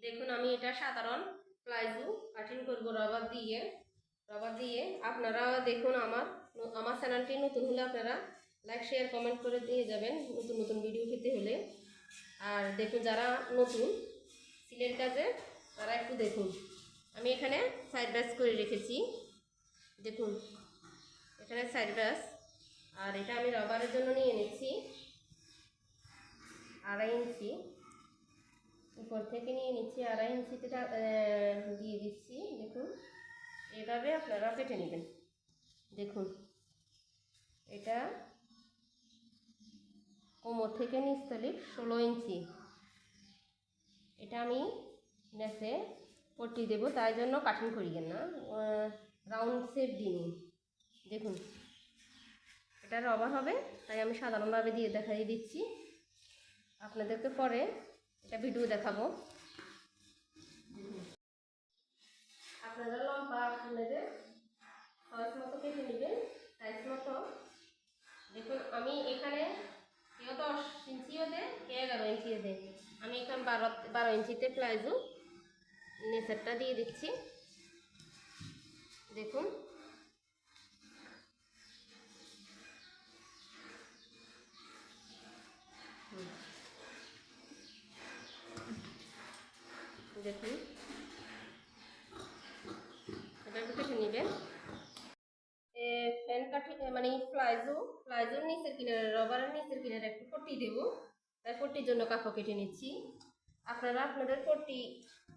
দেখুন আমি এটা সাধারণ প্লাজো কাটিং করব রবার দিয়ে। আপনারা দেখুন আমার চ্যানেলটি নতুন হলে আপনারা লাইক শেয়ার কমেন্ট করে দিয়ে যাবেন নতুন নতুন ভিডিও পেতে হলে। আর দেখুন যারা নতুন সিলের কাজে তারা একটু দেখুন। আমি এখানে সাইড ব্যাস করে রেখেছি, দেখুন এখানে সাইড ব্যাস। আর এটা আমি রবারের জন্য নিয়ে নিচ্ছি 2.5 ইঞ্চি, উপর থেকে নিয়ে নিচ্ছি 2.5 ইঞ্চিতে দিয়ে দিচ্ছি। দেখুন এভাবে আপনারা কেটে নেবেন। দেখুন এটা কোমর থেকে নিচতলে 16 ইঞ্চি। এটা আমি নেচে পট্টি দেবো, তাই জন্য কাটিং করিবেন না, রাউন্ড শেপ দিই। দেখুন এটা রবার হবে, তাই আমি সাধারণভাবে দিয়ে দেখাই দিচ্ছি। আপনাদেরকে পরে এটা ভিডিও দেখাবো। আপনারা লম্বা আপনাদের সাইজ মতো কেটে নেবেন, সাইজ মতো। দেখুন আমি এখানে কেউ 10 ইঞ্চিও দেয়, কেউ 11 ইঞ্চিও দেয়। আমি এখানে 12 ইঞ্চিতে প্লাজো নেচারটা দিয়ে দিচ্ছি। দেখুন দেখুন এটা কেটে নেবেন। ফ্যান কাটি মানে প্লাজোর নিচের কিনারে, রবারের নিচের কিনারে একটু পট্টি দেবো, তাই পট্টির জন্য কাপড় কেটে নিচ্ছি। আপনারা আপনাদের পট্টি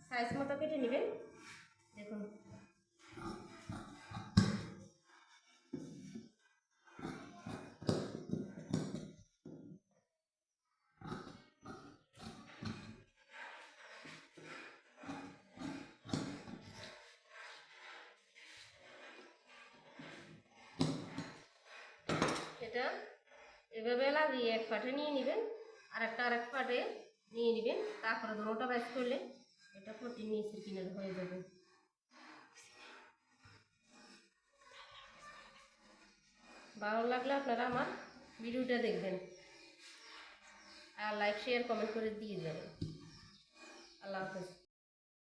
সাইজ মতো কেটে নেবেন। দেখুন এটা এভাবে লাগিয়ে এক পাটে নিয়ে নেবেন, আরেক পাটে নিয়ে নেবেন। তারপরে দুটোটা ব্যাস করলে এটা পট্টির নিচের কিনারে হয়ে যাবে। ভালো লাগলে আপনারা আমার ভিডিওটা দেখবেন আর লাইক শেয়ার কমেন্ট করে দিয়ে যাবেন। আল্লাহ হাফেজ।